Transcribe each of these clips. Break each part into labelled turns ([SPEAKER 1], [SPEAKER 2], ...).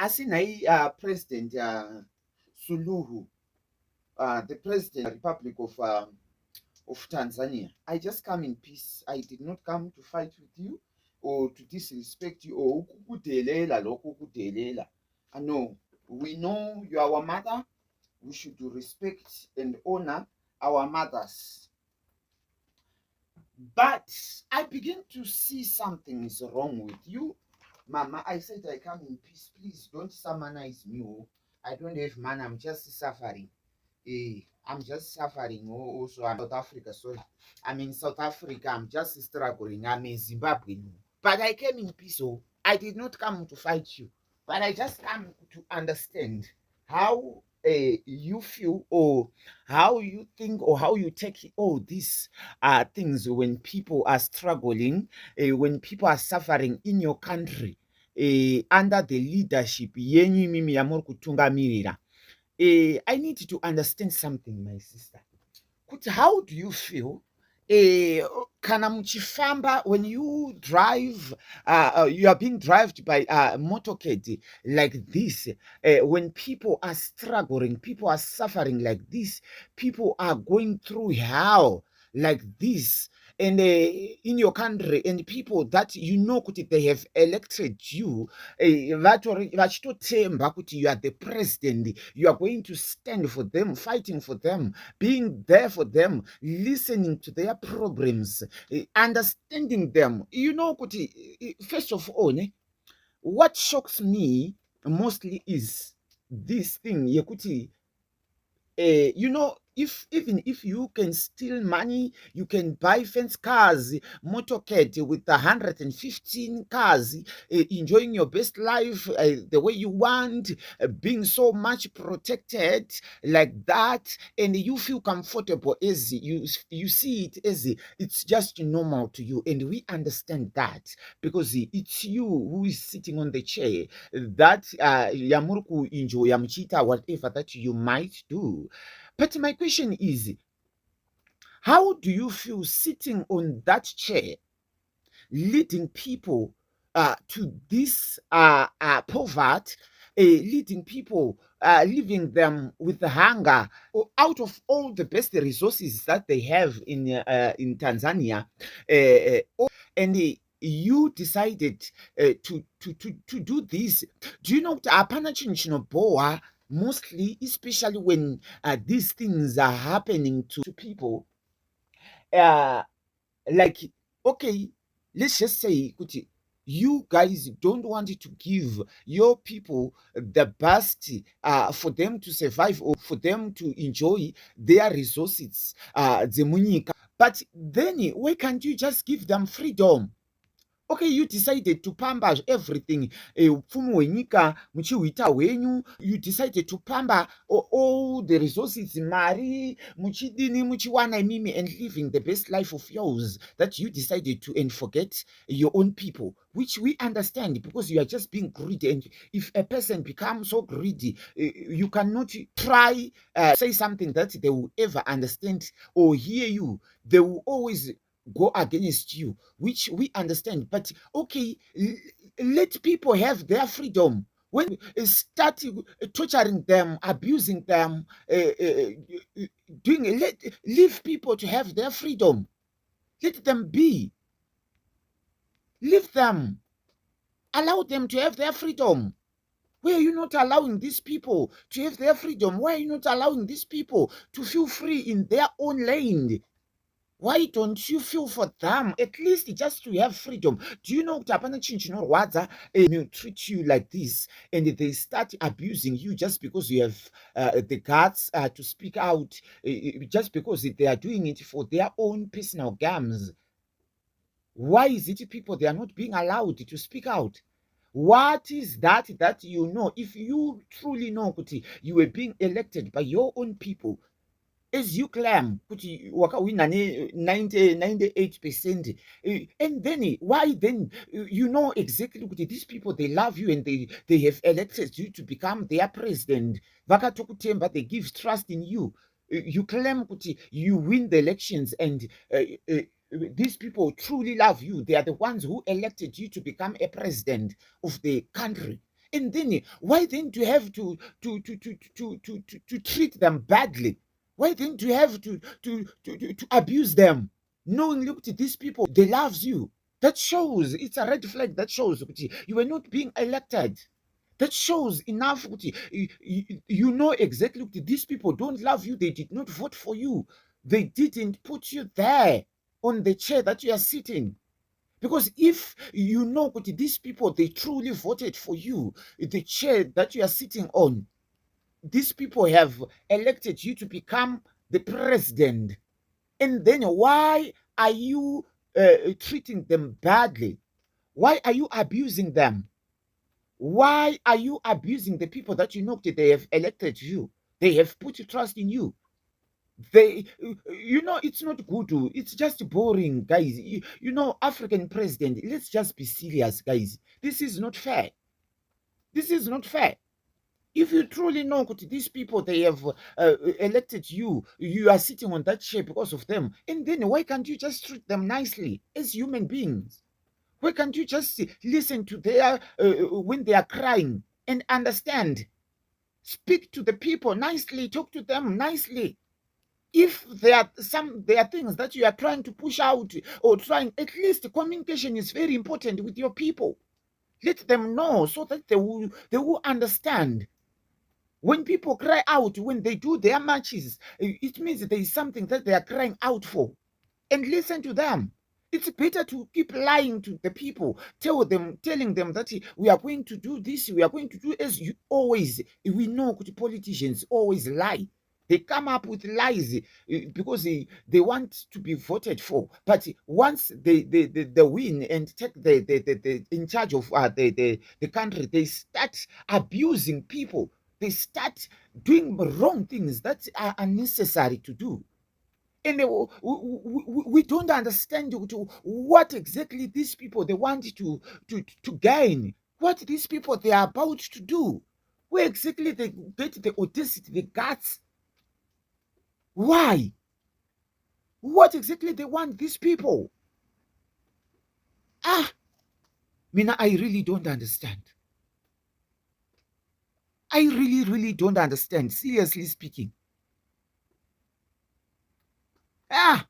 [SPEAKER 1] asinai President Suluhu, the President of the Republic of Tanzania. I just come in peace. I did not come to fight with you or to disrespect you or ukukudelela lokhu kudelela. No, we know you are our mother. We should respect and honor our mothers. But I begin to see something is wrong with you. Mama, I said I come in peace. Please don't summonize me. I don't have man. I'm just suffering. I'm just suffering. Also, I'm South Africa. Sorry. I'm in South Africa. I'm just struggling. I'm in Zimbabwe. But I came in peace. I did not come to fight you. But I just come to understand how you feel or how you think or how you take all these things when people are struggling, when people are suffering in your country under the leadership yenyu mimi yamuri kutungamirira. I need to understand something, my sister. How do you feel kana muchifamba when you drive, you are being driven by motorcade like this, when people are struggling, people are suffering like this, people are going through hell like this, and in your country, and people that you know kuti they have elected you, vachitotemba kuti you are the president, you are going to stand for them, fighting for them, being there for them, listening to their problems, understanding them. You know, first of all, what shocks me mostly is this thing, Yekuti. You know, even if you can steal money, you can buy fence cars, motorcade with 115 cars, enjoying your best life the way you want, being so much protected like that, and you feel comfortable as you see it as it's just normal to you, and we understand that because it's you who is sitting on the chair that yamurku enjoy yamchita whatever that you might do. But my question is, how do you feel sitting on that chair, leading people to this poverty, leading people, leaving them with hunger, out of all the best resources that they have in Tanzania, and you decided to do this? Do you know apana chinchinoboa? Mostly, especially when these things are happening to people, like, okay, let's just say, you guys don't want to give your people the best for them to survive or for them to enjoy their resources, but then why can't you just give them freedom? Okay, you decided to pamba everything, mfumo wenyika muchiuita wenyu, you decided to pamba all the resources, mari muchidini muchiwana mimi, and living the best life of yours that you decided to, and forget your own people, which we understand because you are just being greedy. And if a person becomes so greedy, you cannot try say something that they will ever understand or hear you. They will always go against you, which we understand. But okay, let people have their freedom. When start torturing them, abusing them, leave people to have their freedom. Let them be. Leave them. Allow them to have their freedom. Why are you not allowing these people to have their freedom? Why are you not allowing these people to feel free in their own land? Why don't you feel for them, at least just to have freedom? Do you know that they treat you like this, and they start abusing you just because you have the guts to speak out, just because they are doing it for their own personal gains? Why is it people, they are not being allowed to speak out? What is that you know? If you truly know you were being elected by your own people, as you claim, waka win 98%, and then why then you know exactly these people, they love you and they have elected you to become their president. Vakatokutemba, they give trust in you. You claim you win the elections, and these people truly love you. They are the ones who elected you to become a president of the country. And then why then do you have to treat them badly? Why then do you have to abuse them? Knowing, look, these people, they loves you. That shows, it's a red flag. That shows you were not being elected. That shows enough. You know exactly these people don't love you. They did not vote for you. They didn't put you there on the chair that you are sitting. Because if you know these people, they truly voted for you, the chair that you are sitting on, these people have elected you to become the president. And then why are you treating them badly? Why are you abusing them? Why are you abusing the people that you know that they have elected you? They have put trust in you. It's not good. It's just boring, guys. African president, let's just be serious, guys. This is not fair. This is not fair. If you truly know these people, they have elected you, you are sitting on that chair because of them, and then why can't you just treat them nicely as human beings? Why can't you just listen to their when they are crying and understand? Speak to the people nicely, talk to them nicely. If there are things that you are trying to push out or trying, at least communication is very important with your people. Let them know so that they will understand. When people cry out, when they do their marches, it means there is something that they are crying out for. And listen to them. It's better to keep lying to the people, telling them that we are going to do this, we are going to do as you always. We know politicians always lie. They come up with lies because they want to be voted for. But once they win and take the in charge of the country, they start abusing people. They start doing wrong things that are unnecessary to do. And we don't understand what exactly these people they want to gain, what these people they are about to do, where exactly they get the audacity, the guts. Why? What exactly they want these people? Mina, I really don't understand. I really, really don't understand, seriously speaking. And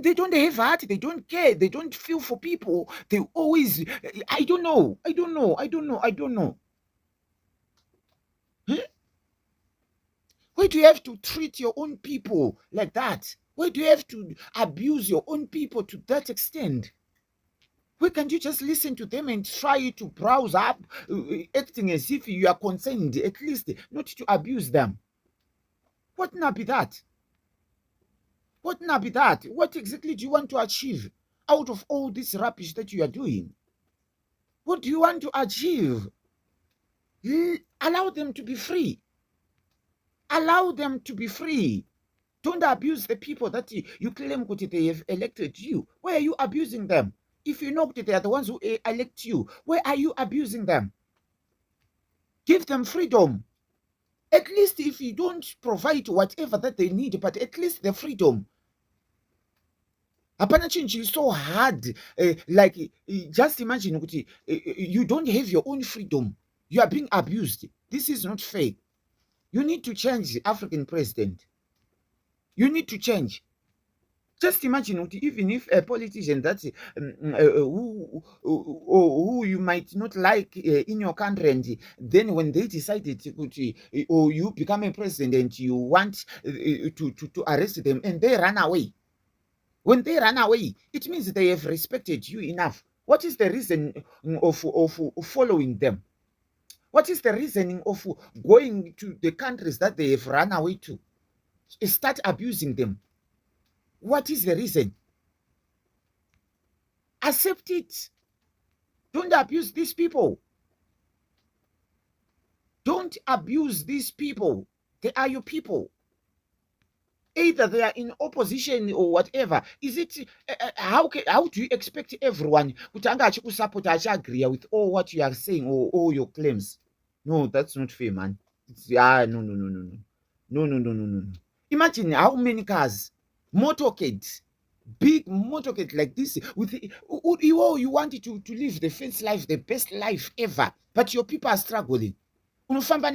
[SPEAKER 1] they don't have heart, they don't care, they don't feel for people. They always, I don't know. Huh? Why do you have to treat your own people like that? Why do you have to abuse your own people to that extent? Why can't you just listen to them and try to browse up, acting as if you are concerned, at least not to abuse them? What not be that? What not be that? What exactly do you want to achieve out of all this rubbish that you are doing? What do you want to achieve? Allow them to be free. Allow them to be free. Don't abuse the people that you claim they have elected you. Why are you abusing them? If you know that they are the ones who elect you, why are you abusing them? Give them freedom. At least if you don't provide whatever that they need, but at least the freedom. Hapana chinchi is so hard. Just imagine you don't have your own freedom. You are being abused. This is not fair. You need to change the African president. You need to change. Just imagine even if a politician that who you might not like in your country, and then when they decided or you become a president and you want to arrest them and they run away. When they run away, it means they have respected you enough. What is the reason of following them? What is the reasoning of going to the countries that they have run away to? Start abusing them. What is the reason? Accept it. Don't abuse these people. Don't abuse these people. They are your people. Either they are in opposition or whatever. Is it how do you expect everyone to agree with all what you are saying or all your claims? No, that's not fair, man. No. Imagine how many cars, motorcades, big motorcade like this with you want to live the first life, the best life ever, but your people are struggling. Unofamba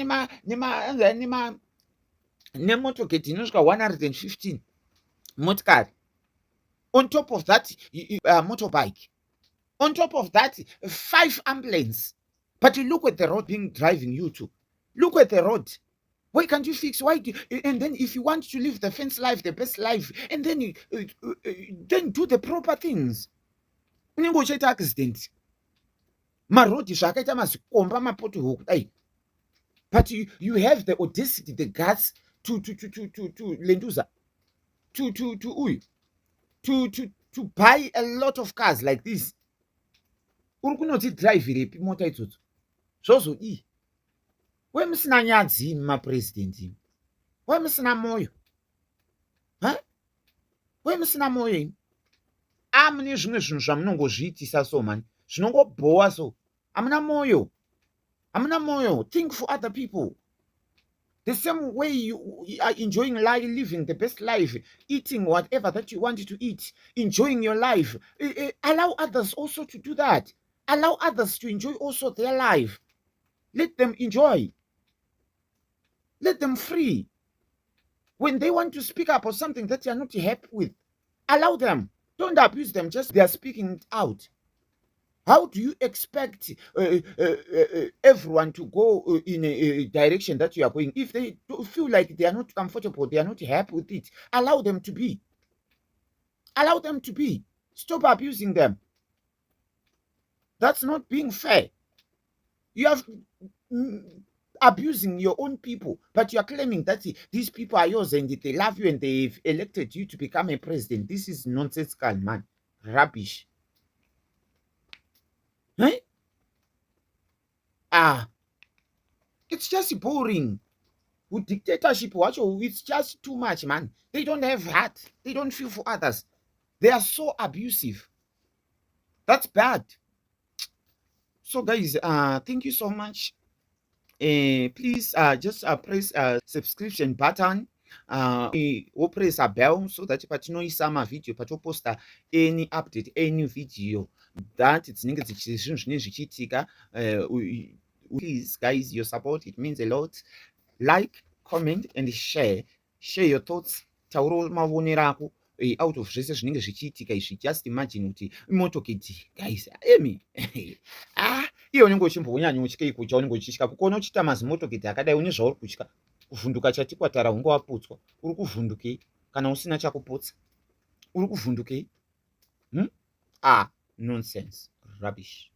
[SPEAKER 1] nemotorcade inosvika 115 motikari. On top of that, motorbike. On top of that, 5 ambulance. But you look at the road being driving you to. Look at the road. Why can't you fix? And then if you want to live the fence life, the best life, and then then do the proper things. Unenge uchaita accident. Marodi zvakaita mazikomba mapothole kudai. But you have the audacity, the guts to lenduza, to buy a lot of cars like this. Uri kunoti drive repi mota idzodzo? Zvozodii? Wemusina nyadzi mapresident. Wemusina moyo. Wemusina moyo. Amune zvimwe zvinhu zvamunongozviitisa so man. Zvinongobhowa so. Amuna moyo. Amuna moyo. Think for other people. The same way you are enjoying life, living the best life, eating whatever that you want to eat, enjoying your life. Allow others also to do that. Allow others to enjoy also their life. Let them enjoy. Let them free. When they want to speak up or something that you are not happy with, allow them. Don't abuse them. Just they are speaking it out. How do you expect everyone to go in a direction that you are going? If they feel like they are not comfortable, they are not happy with it, allow them to be. Allow them to be. Stop abusing them. That's not being fair. You are abusing your own people, but you are claiming that these people are yours and they love you and they've elected you to become a president. This is nonsensical, man. Rubbish. Hey? It's just boring. With dictatorship, it's just too much, man. They don't have heart. They don't feel for others. They are so abusive. That's bad. So, guys, thank you so much. Please just press subscription button. Or press a bell so that patinoisa mavideo patoposta any update, any video that it's zvinenge please guys, your support, it means a lot. Like, comment and share your thoughts. Tauro mavonero ako out of zvese zvinenge zvichiitika izvi. Just imagine kuti motokiti guys emi iye unenge uchimbonyanya uchitya ikucha, unenge uchitya kuona uchita mazimotokiti akadai une zvauri kutya. Kuvhunduka chatikwatara hunge waputswa. Uri kuvhundukei kana usina chakuputsa? Uri kuvhundukei? Nonsense. Rubbish.